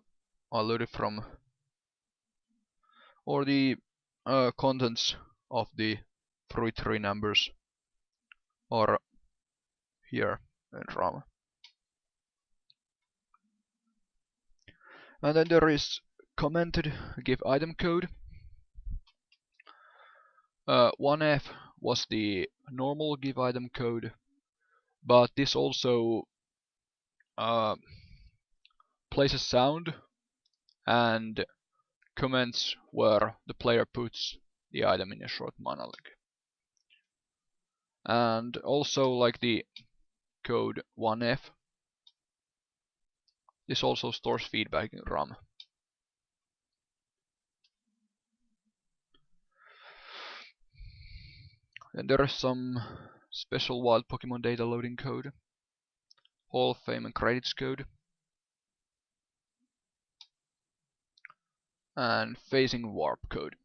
S1: loaded from, or the contents of the fruit tree numbers are here in RAM. And then there is commented give item code. 1F was the normal give item code, but this also places sound and comments where the player puts the item in a short monologue. And also, like the code 1F, this also stores feedback in RAM. And there is some special wild Pokemon data loading code, Hall of Fame and credits code, and phasing warp code.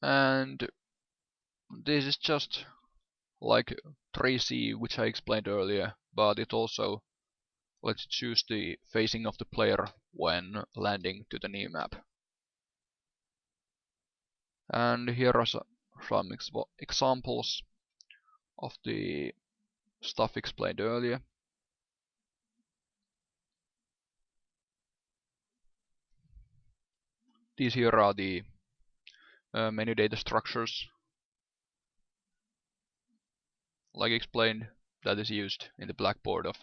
S1: And this is just like 3C, which I explained earlier, but it also lets you choose the phasing of the player when landing to the new map. And here are some examples of the stuff explained earlier. These here are the menu data structures, like explained, that is used in the blackboard of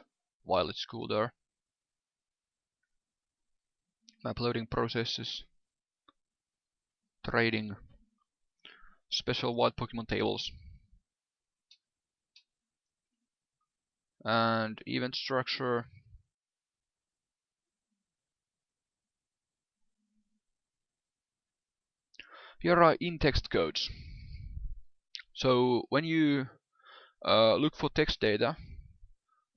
S1: Violet School there. Map loading processes, trading, special wild Pokemon tables, and event structure. Here are in-text codes. So when you look for text data,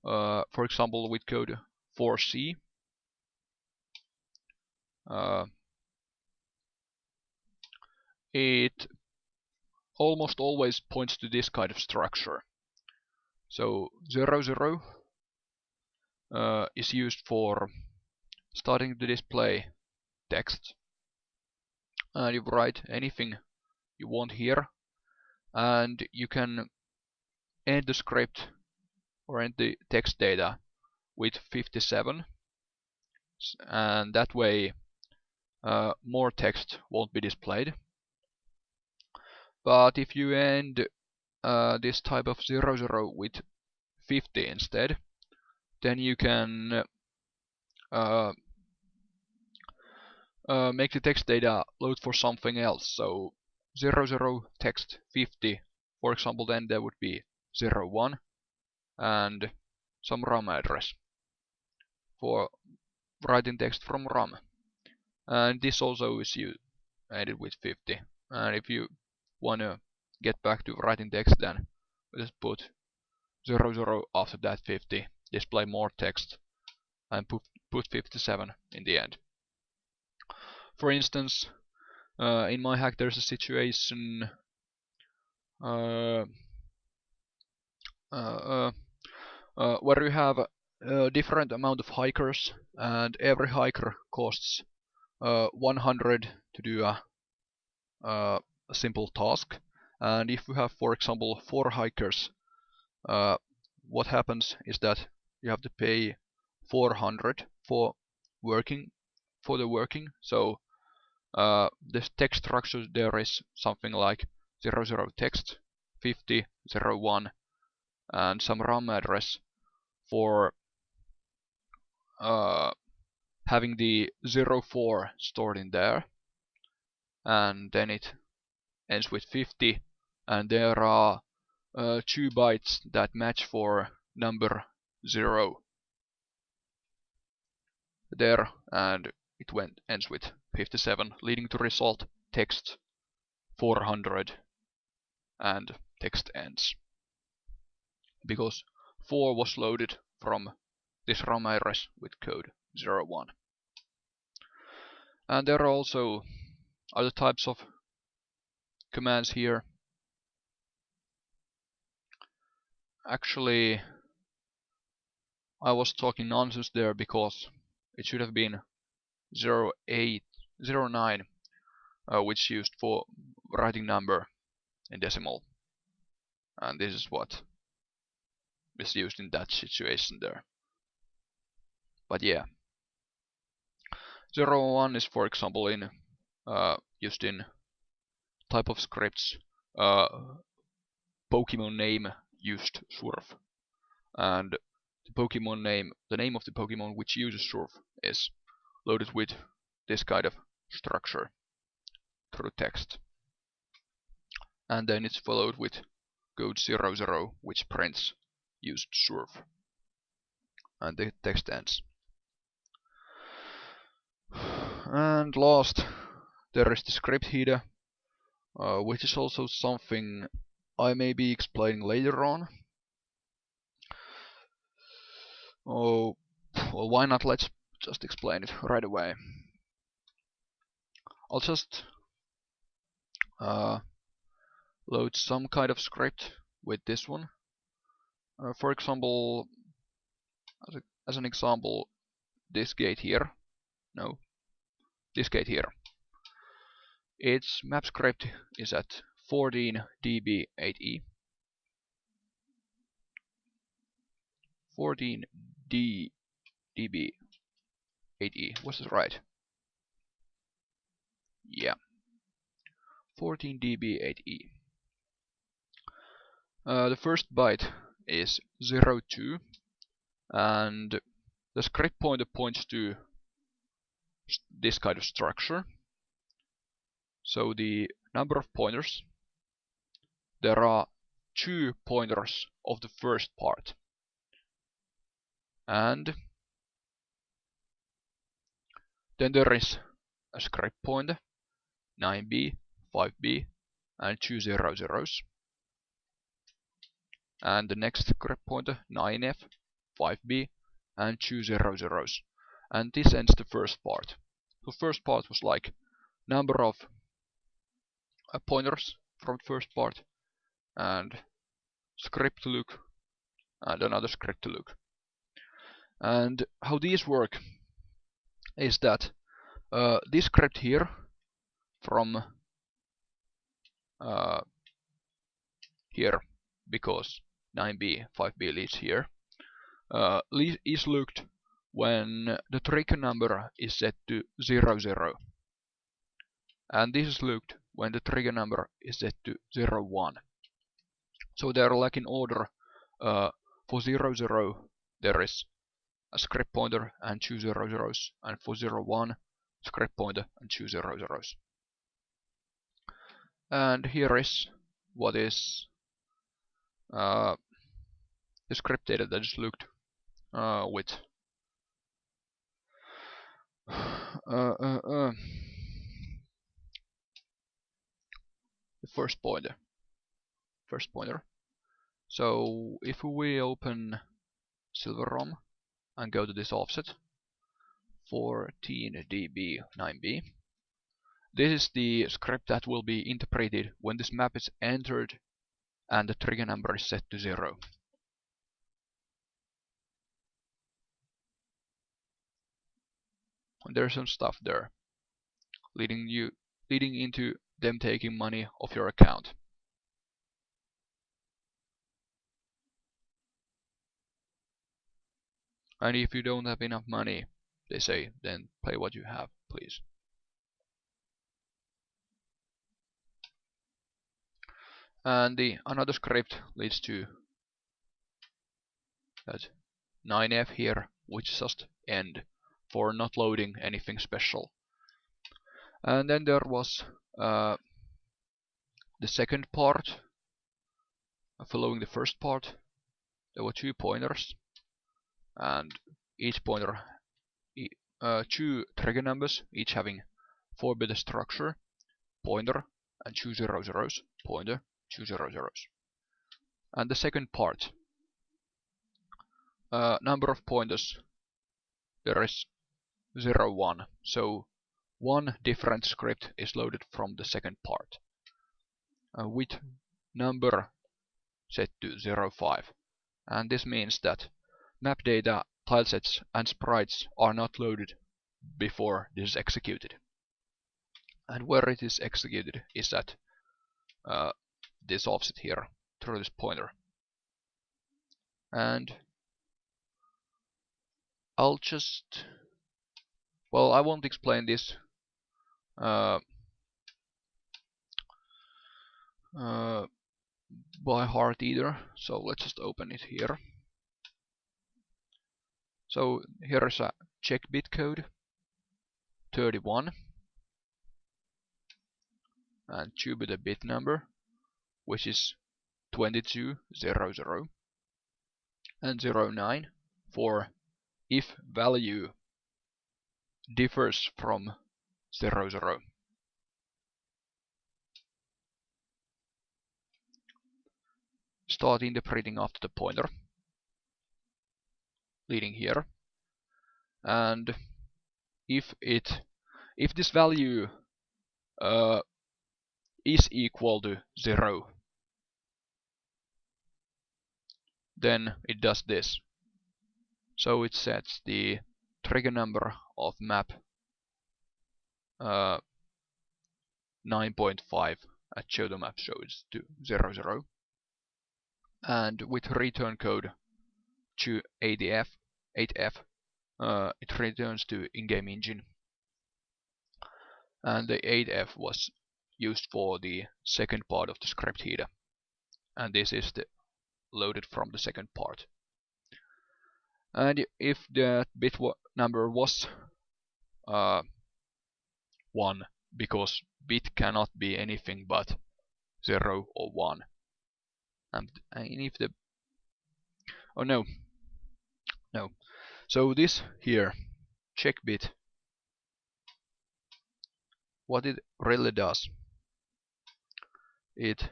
S1: for example with code 4C, it almost always points to this kind of structure. So 00 is used for starting to display text, and you write anything you want here, and you can end the script or end the text data with 57, and that way more text won't be displayed. But if you end this type of 00 with 50 instead, then you can make the text data load for something else. So 00 text 50, for example, then there would be 01 and some RAM address for writing text from RAM. and this also is ended with 50. And if you want to get back to writing text, then just put 00 after that 50, display more text, and put 57 in the end. For instance, in my hack there's a situation where you have a different amount of hikers, and every hiker costs 100 to do a simple task. And if you have, for example, 4 hikers, what happens is that you have to pay 400 for the working. So the text structure there is something like 00 text, 50, 01, and some RAM address for having the 04 stored in there, and then it ends with 50, and there are 2 bytes that match for number 0 there, and it ends with 57, leading to result text 400, and text ends, because 4 was loaded from this RAM address with code 01. And there are also other types of commands here. Actually, I was talking nonsense there, because it should have been 08, 09, which used for writing number in decimal, and this is what is used in that situation there. But yeah, 01 is, for example, in used in type of scripts, Pokemon name used surf, and the name of the Pokemon which uses surf is loaded with this kind of structure through text, and then it's followed with code 00, which prints used surf, and the text ends. And last, there is the script header, which is also something I may be explaining later on. Oh, well, why not? Let's just explain it right away. I'll just load some kind of script with this one. For example, as an example, this gate here. No, this gate here. Its map script is at 14 dB8E. 14 dB8E. Was this right? Yeah. 14 dB8E. The first byte is 02, and the script pointer points to this kind of structure. So the number of pointers, there are 2 pointers of the first part, and then there is a script pointer 9B, 5B, and 2 00s, and the next script pointer 9F, 5B, and 2 00s, and this ends the first part. The first part was like number of pointers from the first part, and script to look, and another script to look. And how these work is that this script here from here, because 9B, 5B leads here, is looked when the trigger number is set to 00, and this is looked when the trigger number is set to 01. So they are like in order. For 00 there is a script pointer and 2 00s, and for 01 script pointer and 2 00s. And here is what is the script data that is looked with first pointer. So if we open Silver ROM and go to this offset 14db9b, this is the script that will be interpreted when this map is entered and the trigger number is set to 0. And there's some stuff there leading into them taking money off your account. And if you don't have enough money, they say, then play what you have, please. And the another script leads to that 9f here, which just end for not loading anything special. And then there was the second part. Following the first part, there were 2 pointers, and each pointer 2 trigger numbers, each having 4-bit structure, pointer and 2 0 zeros, pointer, 2 0 zeros. And the second part, number of pointers, there is 0 1, so one different script is loaded from the second part, with number set to 0 5. And this means that map data, tilesets and sprites are not loaded before this is executed. And where it is executed is at this offset here through this pointer. And I'll just, well, I won't explain this by heart either, so let's just open it here. So here is a check bit code 31 and 2-bit bit number, which is 2200 and 09 for if value differs from 00. Start interpreting after the pointer, leading here, and if this value is equal to 0, then it does this. So it sets the trigger number of map 9.5 at show the map shows to 00, and with return code to 8f, it returns to in-game engine. And the 8f was used for the second part of the script here, and this is the loaded from the second part. And if that bit number was 1, because bit cannot be anything but 0 or 1, and if the no, so this here check bit, what it really does, it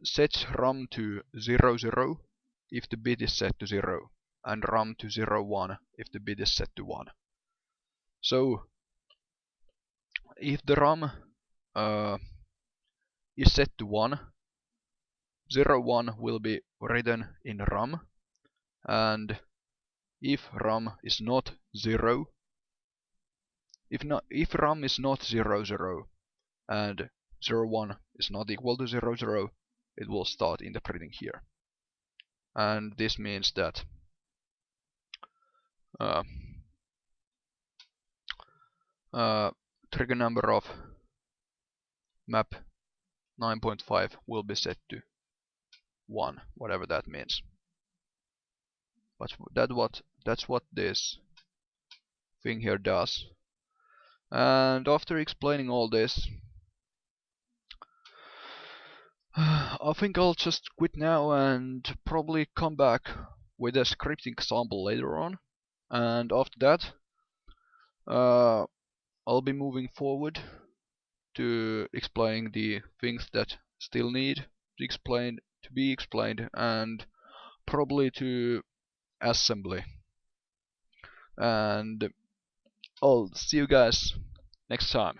S1: sets RAM to 00 if the bit is set to 0, and RAM to 01 if the bit is set to 1. So if the RAM is set to 1, 01 will be written in RAM, and if RAM is not 0, if RAM is not 00 and 01 is not equal to 00, it will start interpreting here. And this means that trigger number of map 9.5 will be set to 1, whatever that means. But that's what this thing here does. And after explaining all this, I think I'll just quit now and probably come back with a scripting example later on. And after that, I'll be moving forward to explaining the things that still need to be explained, and probably to assembly. And I'll see you guys next time.